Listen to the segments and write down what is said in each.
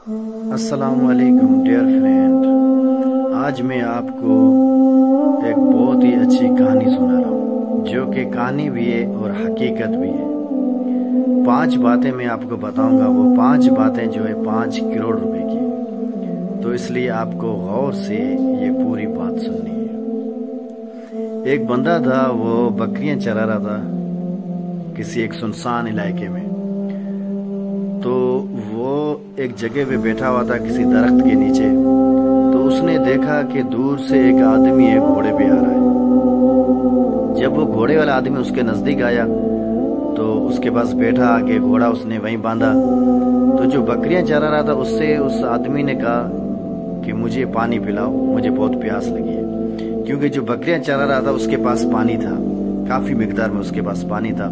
السلام علیکم dear friend, آج میں آپ کو ایک بہت ہی اچھی کہانی سنا رہا ہوں جو کہ کہانی بھی ہے اور حقیقت بھی ہے۔ 5 باتیں میں آپ کو بتاؤں گا، وہ 5 باتیں جو ہے 5 کروڑ روپے کی ہیں، تو اس لیے آپ کو غور سے یہ پوری بات سننی ہے۔ ایک بندہ تھا، وہ بکریاں چرا رہا تھا کسی ایک سنسان علاقے میں۔ تو وہ ایک جگہ پہ بیٹھا ہوا تھا کسی درخت کے نیچے، تو اس نے دیکھا کہ دور سے ایک آدمی ایک گھوڑے پہ آ رہا ہے۔ جب وہ گھوڑے والا آدمی اس کے نزدیک آیا تو اس کے پاس بیٹھا آگے، گھوڑا اس نے وہیں باندھا۔ تو جو بکریاں چرا رہا تھا اس سے اس آدمی نے کہا کہ مجھے پانی پلاؤ، مجھے بہت پیاس لگی ہے، کیونکہ جو بکریاں چرا رہا تھا اس کے پاس پانی تھا، کافی مقدار میں اس کے پاس پانی تھا،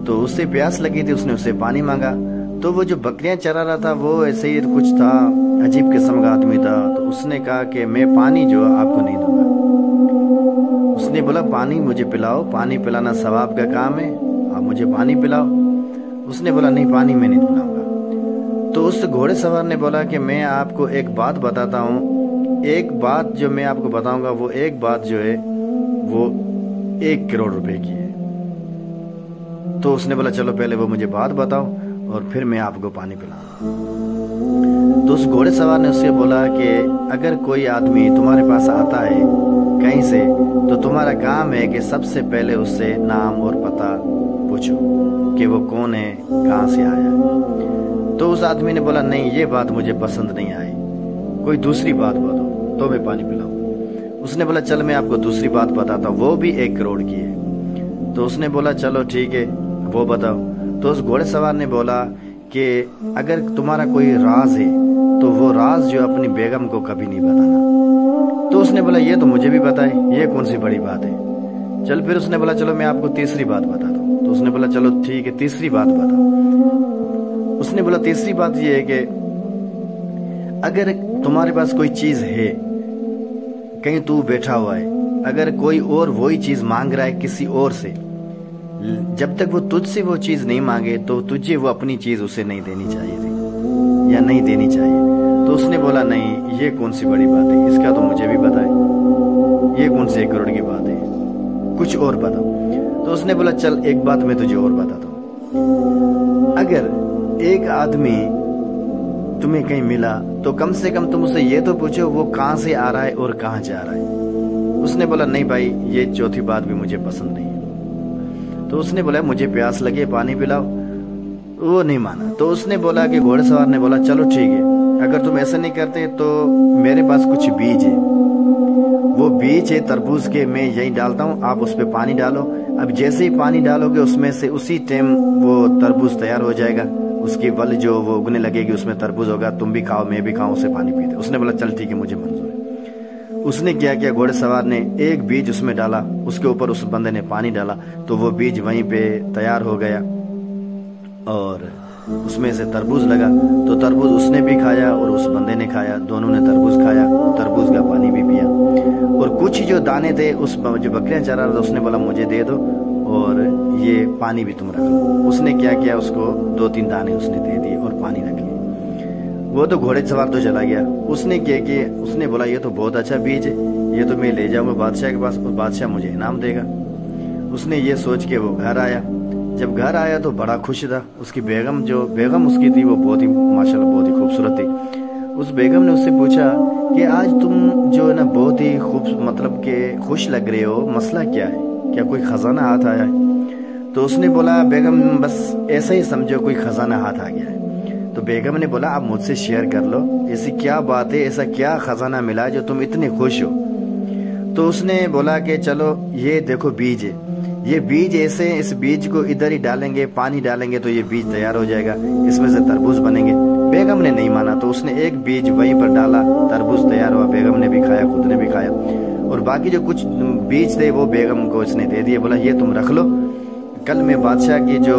تو اس سے پیاس لگی تھی، اس نے اسے پانی مانگا۔ تو وہ جو بکریاں چرا رہا تھا وہ ایسے ہی کچھ تھا، عجیب قسم کا آدمی تھا، تو اس نے کہا کہ میں پانی جو آپ کو نہیں دوں گا۔ اس نے بولا پانی مجھے پلاؤ، پانی پلانا ثواب کا کام ہے، آپ مجھے پانی پلاؤ۔ اس نے بولا نہیں، پانی میں نہیں پلاؤں گا۔ تو اس گھوڑے سوار نے بولا کہ میں آپ کو ایک بات بتاتا ہوں، ایک بات جو میں آپ کو بتاؤں گا، وہ ایک بات جو ہے وہ 1 کروڑ روپے کی ہے۔ تو اس نے بولا چلو پہلے وہ مجھے بات بتاؤ اور پھر میں آپ کو پانی پلاؤں۔ تو اس گھوڑے سوار نے اس سے بولا کہ اگر کوئی آدمی تمہارے پاس آتا ہے کہیں سے تو تمہارا کام ہے کہ سب سے پہلے اس سے نام اور پتہ پوچھو کہ وہ کون ہے، کہاں سے آیا ہے۔ تو اس آدمی نے بولا نہیں، یہ بات مجھے پسند نہیں آئی، کوئی دوسری بات بتاؤ تو میں پانی پلاؤں۔ اس نے بولا چل میں آپ کو دوسری بات بتاتا ہوں، وہ بھی 1 کروڑ کی ہے۔ تو اس نے بولا چلو ٹھیک ہے، وہ بتاؤ۔ تو اس گھوڑے سوار نے بولا کہ اگر تمہارا کوئی راز ہے تو وہ راز جو اپنی بیگم کو کبھی نہیں بتانا۔ تو اس نے بولا یہ تو مجھے بھی پتا ہے، یہ کون سی بڑی بات ہے۔ چل پھر اس نے بولا چلو میں آپ کو تیسری بات بتاتا ہوں۔ تو اس نے بولا چلو ٹھیک ہے، تیسری بات بتاؤ۔ اس نے بولا تیسری بات یہ ہے کہ اگر تمہارے پاس کوئی چیز ہے، کہیں تو بیٹھا ہوا ہے، اگر کوئی اور وہی چیز مانگ رہا ہے کسی اور سے، جب تک وہ تجھ سے وہ چیز نہیں مانگے تو تجھے وہ اپنی چیز اسے نہیں دینی چاہیے تھی یا نہیں دینی چاہیے۔ تو اس نے بولا نہیں، یہ کون سی بڑی بات ہے، اس کا تو مجھے بھی پتا ہے، یہ کون سے 1 کروڑ کی بات ہے، کچھ اور بتاؤ۔ تو اس نے بولا چل ایک بات میں تجھے اور بتاتا ہوں، اگر ایک آدمی تمہیں کہیں ملا تو کم سے کم تم اسے یہ تو پوچھو وہ کہاں سے آ رہا ہے اور کہاں جا رہا ہے۔ اس نے بولا نہیں بھائی، یہ چوتھی بات بھی مجھے پسند نہیں ہے۔ تو اس نے بولا مجھے پیاس لگی، پانی پلاؤ، وہ نہیں مانا۔ تو اس نے بولا کہ گھوڑے سوار نے بولا چلو ٹھیک ہے، اگر تم ایسا نہیں کرتے تو میرے پاس کچھ بیج ہے، وہ بیج ہے تربوز کے، میں یہی ڈالتا ہوں، آپ اس پہ پانی ڈالو۔ اب جیسے ہی پانی ڈالو گے اس میں سے اسی ٹائم وہ تربوز تیار ہو جائے گا، اس کی ول جو وہ اگنے لگے گی، اس میں تربوز ہوگا، تم بھی کھاؤ میں بھی کھاؤں، اسے پانی پیتے۔ اس نے بولا چل ٹھیک ہے، مجھے منظور ہے۔ اس نے کیا کیا، گھوڑے سوار نے ایک بیج اس میں ڈالا، اس کے اوپر اس بندے نے پانی ڈالا، تو وہ بیج وہیں پہ تیار ہو گیا اور اس میں سے تربوز لگا۔ تو تربوز اس نے بھی کھایا اور اس بندے نے کھایا، دونوں نے تربوز کھایا، تربوز کا پانی بھی پیا، اور کچھ جو دانے تھے اس جو بکریاں چرا رہا تھا اس نے بولا مجھے دے دو اور یہ پانی بھی تم رکھ لو۔ اس نے کیا کیا، اس کو 2-3 دانے اس نے دے دیے اور پانی رکھ لیا۔ وہ تو گھوڑے سوار تو چلا گیا۔ اس نے کیا کہ اس نے بولا یہ تو بہت اچھا بیج ہے، یہ تو میں لے جاؤں گا بادشاہ کے پاس اور بادشاہ مجھے انعام دے گا۔ اس نے یہ سوچ کے وہ گھر آیا۔ جب گھر آیا تو بڑا خوش تھا۔ اس کی بیگم اس کی تھی، وہ بہت ہی ماشاءاللہ بہت ہی خوبصورت تھی۔ اس بیگم نے اس سے پوچھا کہ آج تم جو ہے نا بہت ہی مطلب کہ خوش لگ رہے ہو، مسئلہ کیا ہے، کیا کوئی خزانہ ہاتھ آیا ہے؟ تو اس نے بولا بیگم بس ایسا ہی سمجھو کوئی خزانہ ہاتھ آ گیا ہے۔ تو بیگم نے بولا آپ مجھ سے شیئر کر لو، ایسی کیا بات ہے، ایسا کیا خزانہ ملا جو تم اتنے خوش ہو؟ تو اس نے بولا کہ چلو یہ دیکھو بیج ہے، یہ بیج ایسے، اس بیج کو ادھر ہی ڈالیں گے، پانی ڈالیں گے تو یہ بیج تیار ہو جائے گا، اس میں سے تربوز بنیں گے۔ بیگم نے نہیں مانا، تو اس نے ایک بیج وہیں پر ڈالا، تربوز تیار ہوا، بیگم نے بھی کھایا، خود نے بھی کھایا، اور باقی جو کچھ بیج تھے وہ بیگم کو اس نے دے دیے، بولا یہ تم رکھ لو، کل میں بادشاہ کی جو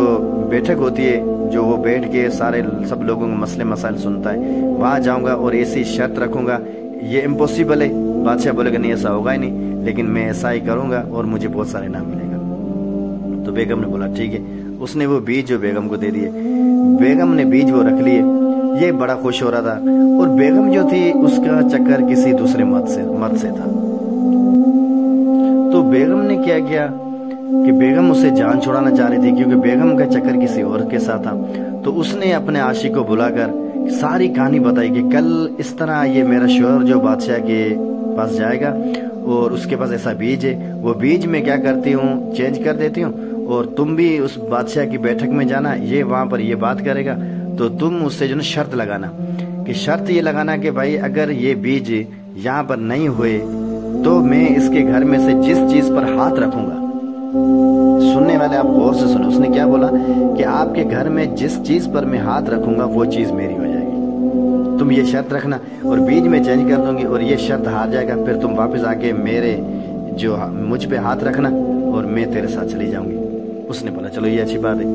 بیٹھک ہوتی ہے، جو وہ بیٹھ کے سب لوگوں کے مسئلے مسائل سنتا ہے، وہاں جاؤں گا اور ایسی شرط رکھوں گا، یہ امپوسیبل ہے، بادشاہ بولے گا نہیں ایسا ہوگا ہی نہیں، لیکن میں ایسا ہی کروں گا اور مجھے بہت سارے انعام ملے گا۔ تو بیگم نے بولا ٹھیک ہے۔ اس نے وہ بیج جو بیگم کو دے دیے، بیگم نے بیج وہ رکھ لیے۔ یہ بڑا خوش ہو رہا تھا، اور بیگم جو تھی اس کا چکر کسی دوسرے مرد سے تھا۔ تو بیگم نے کیا کیا کہ بیگم اسے جان چھڑانا چاہ رہی تھی، کیونکہ بیگم کا چکر کسی اور کے ساتھ تھا۔ تو اس نے اپنے عاشق کو بلا کر ساری کہانی بتائی کہ کل اس طرح یہ میرا شوہر جو بادشاہ کے پاس جائے گا اور اس کے پاس ایسا بیج ہے، وہ بیج میں کیا کرتی ہوں چینج کر دیتی ہوں، اور تم بھی اس بادشاہ کی بیٹھک میں جانا، یہ وہاں پر یہ بات کرے گا، تو تم اس سے جو نا شرط لگانا، کہ شرط یہ لگانا کہ بھائی اگر یہ بیج یہاں پر نہیں ہوئے تو میں اس کے گھر میں سے جس چیز پر ہاتھ رکھوں گا، سننے والے آپ غور سے سنیں، اس نے کیا بولا کہ آپ کے گھر میں جس چیز پر میں ہاتھ رکھوں گا وہ چیز میری ہو جائے گی، تم یہ شرط رکھنا، اور بیج میں چینج کر دوں گی، اور یہ شرط ہار جائے گا پھر تم واپس آ کے میرے جو مجھ پہ ہاتھ رکھنا اور میں تیرے ساتھ چلی جاؤں گی۔ اس نے بولا چلو یہ اچھی بات ہے۔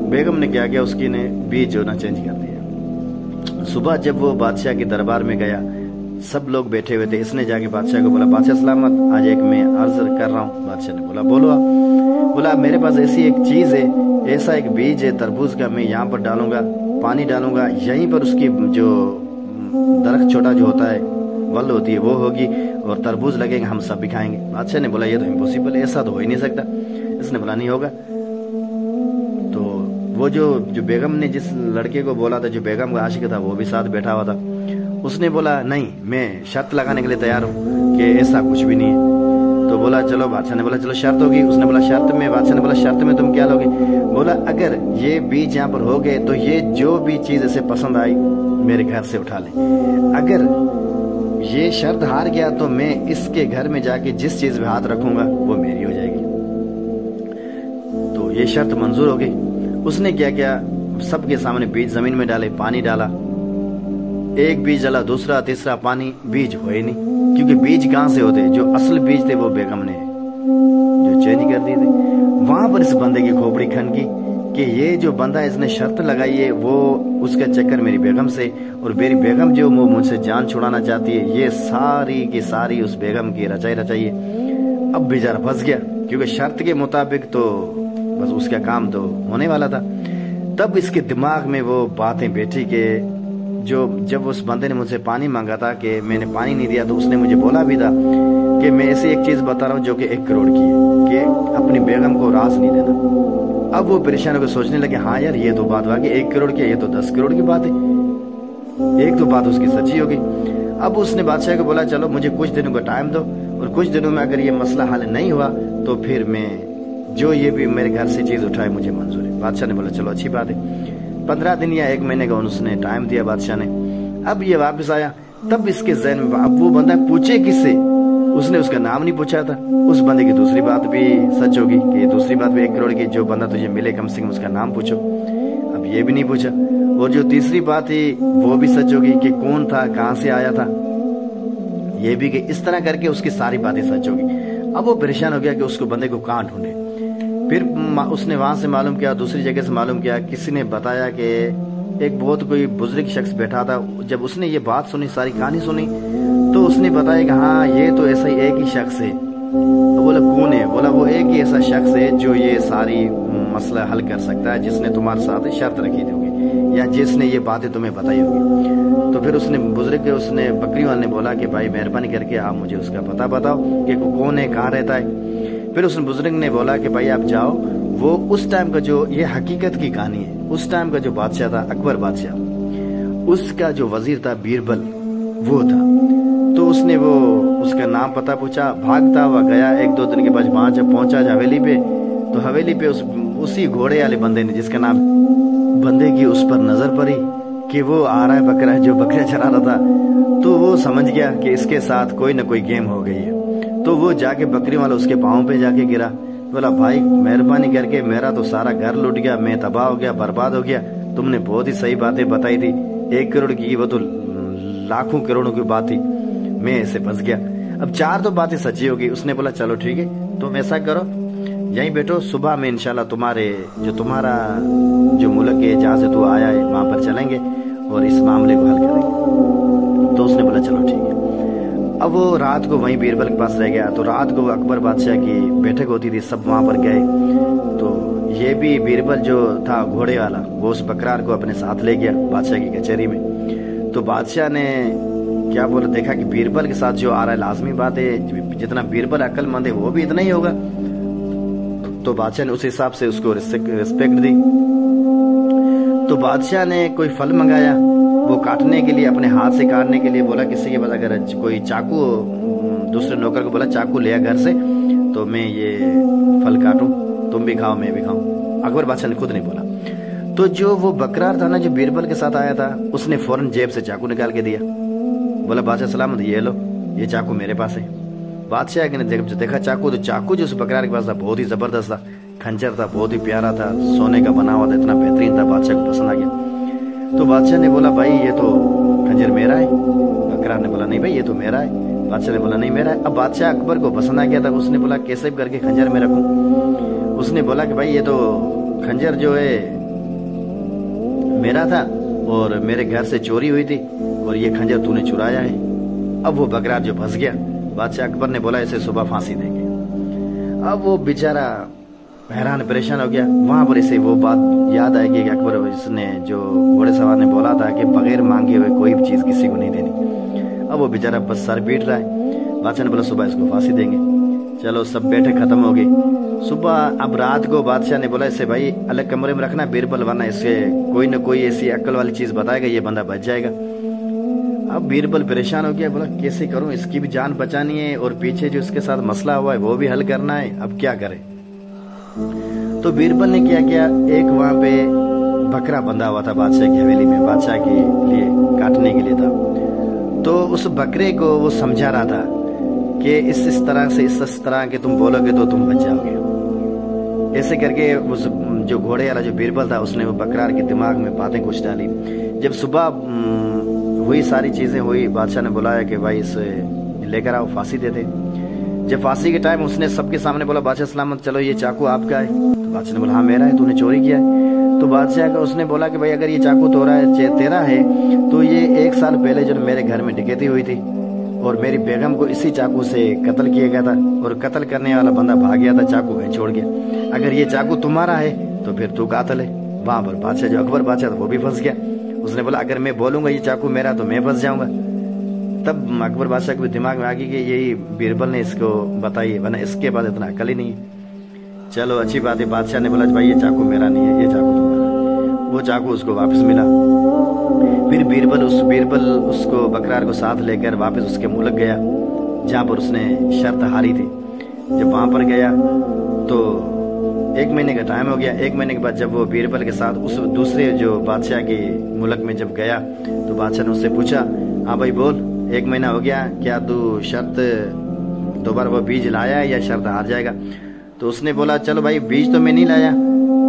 بیگم نے کیا کیا، اس کی نے بیج جو نا چینج کر دیا۔ صبح جب وہ بادشاہ کے دربار میں گیا، سب لوگ بیٹھے ہوئے تھے، اس نے جا کے بادشاہ کو بولا بادشاہ سلامت، آج ایک میں عرض کر رہا ہوں۔ بادشاہ نے بولا بولو آپ۔ بولا میرے پاس ایسی ایک چیز ہے، ایسا ایک بیج ہے تربوز کا، میں یہاں پر ڈالوں گا، پانی ڈالوں گا، یہیں پر اس کی جو درخت چھوٹا جو ہوتا ہے ول ہوتی ہے وہ ہوگی، اور تربوز لگے گا، ہم سب بھی کھائیں گے۔ بادشاہ نے بولا یہ تو امپوسیبل ہے، ایسا تو ہو ہی نہیں سکتا۔ اس نے بولا نہیں ہوگا۔ تو وہ جو بیگم نے جس لڑکے کو بولا تھا، جو بیگم کا عاشق تھا، وہ بھی ساتھ بیٹھا ہوا تھا، اس نے بولا نہیں، میں شرط لگانے کے لیے تیار ہوں کہ ایسا کچھ بھی نہیں ہے۔ تو بولا چلو، بادشاہ نے بولا چلو شرط ہوگی۔ اس نے بولا شرط میں، بادشاہ نے بولا شرط میں تم کیا لوگے؟ بولا اگر یہ بیج یہاں پر ہو گئے تو یہ جو بھی چیز اسے پسند آئی میرے گھر سے اٹھا لیں، اگر یہ شرط ہار گیا تو میں اس کے گھر میں جا کے جس چیز پہ ہاتھ رکھوں گا وہ میری ہو جائے گی۔ تو یہ شرط منظور ہو گئی۔ اس نے کیا کیا، سب کے سامنے بیج زمین میں ڈالے، پانی ڈالا، ایک بیج ڈالا، دوسرا، تیسرا، پانی، بیج ہوئے نہیں، کیونکہ بیج کہاں سے ہوتے، جو اصل بیج تھے وہ بیگم نے جو چینج کر دیے تھے۔ وہاں پر اس بندے کی کھوپڑی کھنکی کہ یہ جو بندہ اس نے شرط لگائی ہے وہ اس کا چکر میری بیگم سے، اور میری بیگم جو وہ مجھ سے جان چھڑانا چاہتی ہے، یہ ساری کی ساری اس بیگم کی رچائی ہے۔ اب بیچارہ پھنس گیا، کیونکہ شرط کے مطابق تو بس اس کا کام تو ہونے والا تھا۔ تب اس کے دماغ میں وہ باتیں بیٹھی کہ جب اس بندے نے مجھ سے پانی مانگا تھا کہ میں نے پانی نہیں دیا، تو اس نے مجھے بولا بھی تھا کہ میں ایسی ایک چیز بتا رہا ہوں جو کہ 1 کروڑ کی ہے، کہ اپنی بیگم کو راز نہیں دینا۔ اب وہ پریشان ہو کے سوچنے لگے ہاں یار یہ تو بات واقعی 1 کروڑ کی ہے، یہ تو 10 کروڑ کی بات ہے، ایک تو بات اس کی سچی ہوگی۔ اب اس نے بادشاہ کو بولا چلو مجھے کچھ دنوں کا ٹائم دو، اور کچھ دنوں میں اگر یہ مسئلہ حل نہیں ہوا تو پھر میں جو یہ بھی میرے گھر سے چیز اٹھائے مجھے منظور ہے۔ بادشاہ نے بولا چلو اچھی بات ہے۔ 15 دن یا 1 مہینے کا اس نے ٹائم دیا بادشاہ نے۔ اب یہ واپس آیا، تب اس کے ذہن میں اب وہ بندہ پوچھے کس سے، اس نے اس کا نام نہیں پوچھا تھا۔ اس بندے کی دوسری بات بھی سچ ہوگی کہ دوسری بات بھی 1 کروڑ کی، جو بندہ تجھے ملے کم سے کم اس کا نام پوچھو۔ اب یہ بھی نہیں پوچھا، اور جو تیسری بات تھی وہ بھی سچ ہوگی کہ کون تھا، کہاں سے آیا تھا، یہ بھی کہ اس طرح کر کے اس کی ساری باتیں سچ ہوگی۔ اب وہ پریشان ہو گیا کہ اس کو بندے کو کہاں ڈھونڈے۔ پھر اس نے وہاں سے معلوم کیا، دوسری جگہ سے معلوم کیا، کسی نے بتایا کہ ایک بہت کوئی بزرگ شخص بیٹھا تھا۔ جب اس نے یہ بات سنی، ساری کہانی سنی، تو اس نے بتایا کہ ہاں یہ تو ایسا ہی ایک ہی شخص ہے۔ بولا کون ہے؟ بولا وہ ایک ہی ایسا شخص ہے جو یہ ساری مسئلہ حل کر سکتا ہے، جس نے تمہارے ساتھ شرط رکھی ہوگی یا جس نے یہ باتیں تمہیں بتائی ہوگی۔ تو پھر اس نے بزرگ اس نے بکری والے نے بولا کہ بھائی مہربانی کر کے آپ مجھے اس کا پتہ بتاؤ کہ وہ کون ہے، کہاں رہتا ہے۔ پھر اس بزرگ نے بولا کہ بھائی آپ جاؤ، وہ اس ٹائم کا جو یہ حقیقت کی کہانی ہے، اس ٹائم کا جو بادشاہ تھا اکبر بادشاہ، اس کا جو وزیر تھا بیربل وہ تھا۔ تو اس نے وہ اس کا نام پتہ پوچھا، بھاگتا ہوا گیا۔ 1-2 دن کے بعد وہاں جب پہنچا حویلی پہ، تو حویلی پہ اسی گھوڑے والے بندے نے، جس کا نام بندے کی اس پر نظر پڑی کہ وہ آ رہا ہے بکرا، جو بکرا چرا رہا تھا، تو وہ سمجھ گیا کہ اس کے ساتھ کوئی نہ کوئی گیم ہو گئی ہے۔ تو وہ جا کے بکری والا اس کے پاؤں پہ جا کے گرا، بولا بھائی مہربانی کر کے، میرا تو سارا گھر لٹ گیا، میں تباہ ہو گیا، برباد ہو گیا، تم نے بہت ہی صحیح باتیں بتائی تھی، 1 کروڑ کی وہ تو لاکھوں کروڑوں کی بات تھی، میں اسے پھنس گیا۔ اب 4 تو باتیں سچی ہوگی۔ اس نے بولا چلو ٹھیک ہے، تم ایسا کرو یہیں بیٹھو، صبح میں انشاءاللہ تمہارا جو ملک ہے جہاں سے تو آیا ہے وہاں پر چلیں گے اور اس معاملے کو حل کریں گے۔ تو اس نے بولا چلو ٹھیک ہے۔ اب وہ رات کو وہیں بیربل کے پاس رہ گیا۔ تو رات کو اکبر بادشاہ کی بیٹھک ہوتی تھی، سب وہاں پر گئے۔ تو یہ بھی بیربل جو تھا گھوڑے والا وہ اس بکرار کو اپنے ساتھ لے گیا بادشاہ کی کچہری میں. تو بادشاہ نے کیا بولا، دیکھا کہ بیربل کے ساتھ جو آ رہا ہے لازمی بات ہے جتنا بیربل عقل مند ہے وہ بھی اتنا ہی ہوگا. تو بادشاہ نے اس حساب سے اس کو ریسپیکٹ دی. تو بادشاہ نے کوئی پھل منگایا وہ کاٹنے کے لیے، اپنے ہاتھ سے کاٹنے کے لیے بولا کسی کے پاس اگر کوئی چاقو، دوسرے نوکر کو بولا چاقو لیا گھر سے تو میں یہ پھل کاٹوں، تم بھی کھاؤ میں بھی کھاؤں. اکبر بادشاہ نے خود نہیں بولا. تو جو وہ بکرار تھا نا جو بیربل کے ساتھ آیا تھا، اس نے فوراً جیب سے چاقو نکال کے دیا. بولا بادشاہ سلامت، یہ لو یہ چاقو میرے پاس ہے. بادشاہ نے دیکھا چاقو، تو چاقو جو اس بکرار کے پاس تھا بہت ہی زبردست تھا، کھنجر تھا بہت ہی پیارا تھا، سونے کا بنا ہوا تھا، اتنا بہترین تھا، بادشاہ کو پسند آ گیا. تو بادشاہ نے بولا بھائی یہ تو کھنجر میرا ہے. بکرار نے بولا نہیں بھائی یہ تو میرا ہے. بادشاہ نے بولا نہیں میرا ہے. اب بادشاہ اکبر کو پسند آ گیا تھا، اس نے بولا کیسے بھی کر کے کھنجر میں رکھوں. اس نے بولا کہ بھائی یہ تو کھنجر جو ہے میرا تھا اور میرے گھر سے چوری ہوئی تھی اور یہ کھنجر تو نے چرایا ہے. اب وہ بکرار جو پھنس گیا، بادشاہ اکبر نے بولا اسے صبح پھانسی دیں گے. اب وہ بیچارہ حیران پریشان ہو گیا. وہاں پر اسے وہ بات یاد آئے گی کہ اکبر اس نے جو گھوڑے سوار نے بولا تھا کہ بغیر مانگے ہوئے کوئی بھی چیز کسی کو نہیں دینی. اب وہ بیچارہ بس سر پیٹ رہا ہے. بادشاہ نے بولا صبح اس کو پھانسی دیں گے. چلو سب بیٹھے ختم ہو گئی. صبح اب رات کو بادشاہ نے بولا اسے بھائی الگ کمرے میں رکھنا بیربل، ورنہ اس سے کوئی نہ کوئی ایسی عقل والی چیز بتائے گا یہ بندہ بچ جائے گا. اب بیربل پریشان ہو گیا، بولا کیسے کروں، اس کی بھی جان بچانی ہے اور پیچھے جو اس کے ساتھ مسئلہ ہوا ہے وہ بھی حل کرنا ہے، اب کیا کرے. تو بیربل نے کیا کیا، ایک وہاں پہ بکرا بندھا ہوا تھا بادشاہ کی حویلی میں، بادشاہ کے لیے کاٹنے کے لیے تھا. تو اس بکرے کو وہ سمجھا رہا تھا کہ اس طرح سے اس طرح کہ تم بولو گے تو تم بچ جاؤ گے. ایسے کر کے اس جو گھوڑے والا جو بیربل تھا اس نے وہ بکرار کے دماغ میں باتیں کچھ ڈالی. جب صبح ہوئی ساری چیزیں ہوئی، بادشاہ نے بلایا کہ بھائی اسے لے کر آؤ پھانسی دے دے. جب پھانسی کے ٹائم اس نے سب کے سامنے بولا بادشاہ سلامت چلو یہ چاقو آپ کا ہے. تو بادشاہ نے بولا ہاں میرا ہے، تو نے چوری کیا ہے. تو بادشاہ کا اس نے بولا کہ بھائی اگر یہ چاقو تیرا ہے تو یہ 1 سال پہلے جو میرے گھر میں ڈکیتی ہوئی تھی اور میری بیگم کو اسی چاقو سے قتل کیا گیا تھا اور قتل کرنے والا بندہ بھاگ گیا تھا، چاقو کہیں چھوڑ گیا. اگر یہ چاقو تمہارا ہے تو پھر تو قاتل ہے. وہاں پر بادشاہ جو اکبر بادشاہ تھا وہ بھی پھنس گیا. اس نے بولا اگر میں بولوں گا یہ چاقو میرا تو میں پھنس جاؤں گا. تب اکبر بادشاہ کے دماغ میں آ گئی کہ یہی بیربل نے اس کو بتائی، ورنہ اس کے بعد اتنا عقل ہی نہیں ہے. چلو اچھی بات ہے. بادشاہ نے بولا بھائی یہ چاقو میرا نہیں ہے، یہ چاقو تمہارا ہے. وہ چاقو اس کو واپس ملا. پھر بیربل اس کو بکرار کو ساتھ لے کر واپس اس کے ملک گیا جہاں پر اس نے شرط ہاری تھی. جب وہاں پر گیا تو 1 مہینے کا ٹائم ہو گیا. 1 مہینے کے بعد جب وہ بیربل کے ساتھ اس دوسرے جو بادشاہ کے ملک میں جب گیا تو بادشاہ نے اس سے پوچھا ہاں بھائی بول 1 مہینہ ہو گیا، کیا تو شرط دوبارہ وہ بیج لایا ہے یا شرط ہار جائے گا. تو اس نے بولا چلو بھائی بیج تو میں نہیں لایا،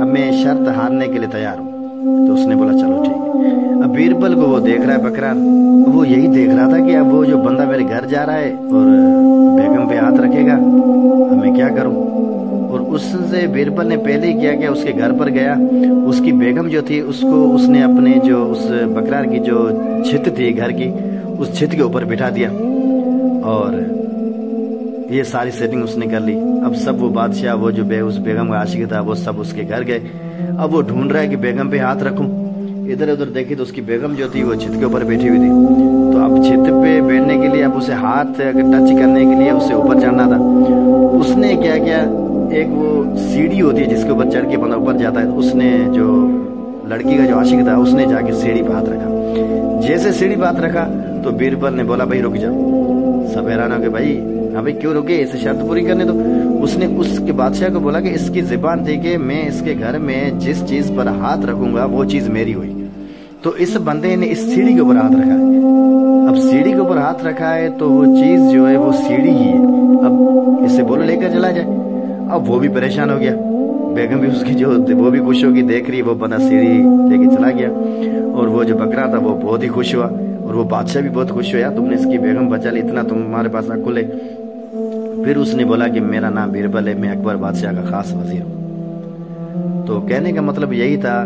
اب میں شرط ہارنے کے لیے تیار ہوں. تو اس نے بولا چلو ٹھیک ہے. اب بیربل کو وہ دیکھ رہا ہے بکرار، وہ یہی دیکھ رہا تھا کہ اب وہ جو بندہ میرے گھر جا رہا ہے اور بیگم پہ ہاتھ رکھے گا اب میں کیا کروں. اور اس سے بیربل نے پہلے ہی کیا اس کے گھر پر گیا، اس کی بیگم جو تھی اس کو اس نے اپنے جو اس بکرار کی جو چھت تھی گھر کی اس چھت کے اوپر بٹھا دیا اور یہ ساری سیٹنگ اس نے کر لی. اب سب وہ بادشاہ وہ جو اس بیگم کا عاشق تھا وہ سب اس کے گھر گئے. اب وہ ڈھونڈ رہا ہے کہ بیگم پہ ہاتھ رکھوں. ادھر ادھر دیکھی تو اس کی بیگم جو تھی وہ چھت کے اوپر بیٹھی ہوئی تھی. تو اب چھت پہ بیٹھنے کے لیے اب اسے ہاتھ ٹچ کرنے کے لیے اسے اوپر چڑھنا تھا. اس نے کیا کیا، ایک وہ سیڑھی ہوتی ہے جس کے اوپر چڑھ کے بندہ اوپر جاتا ہے، اس نے جو لڑکی کا جو عاشق تھا اس نے جا کے سیڑھی پہ ہاتھ رکھا. جیسے سیڑھی پہ ہاتھ رکھا تو بیربل نے بولا بھائی رک جاؤ. سب حیران ہو گئے بھائی ہمیں کیوں رکے، اسے شرط پوری کرنے دو. اس نے اس کے بادشاہ کو بولا کہ اس کی زبان تھی کہ میں اس کے گھر میں جس چیز پر ہاتھ رکھوں گا وہ چیز میری ہوئی. تو اس بندے نے اس سیڑھی کے اوپر ہاتھ رکھا ہے. اب سیڑھی کے اوپر ہاتھ رکھا ہے تو وہ چیز جو ہے وہ سیڑھی ہی ہے. اب اس سے بولو لے کر چلا جائے. اب وہ بھی پریشان ہو گیا، بیگم بھی اس کی جو وہ بھی خوش ہوگی، دیکھ رہی وہ بندہ سیڑھی لے کے چلا گیا. اور وہ جو بکرا تھا وہ بہت ہی خوش ہوا اور وہ بادشاہ بھی بہت خوش ہوا، تم نے اس کی بیگم بچا لی، اتنا تمہارے پاس عقل ہے. پھر اس نے بولا کہ میرا نام بیربل ہے، میں اکبر بادشاہ کا خاص وزیر ہوں. تو کہنے کا مطلب یہی تھا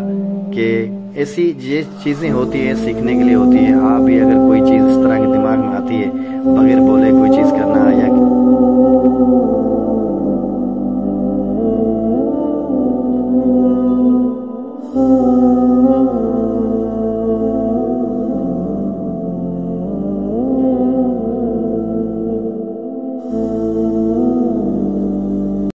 کہ ایسی یہ چیزیں ہوتی ہیں سیکھنے کے لیے ہوتی ہیں. آپ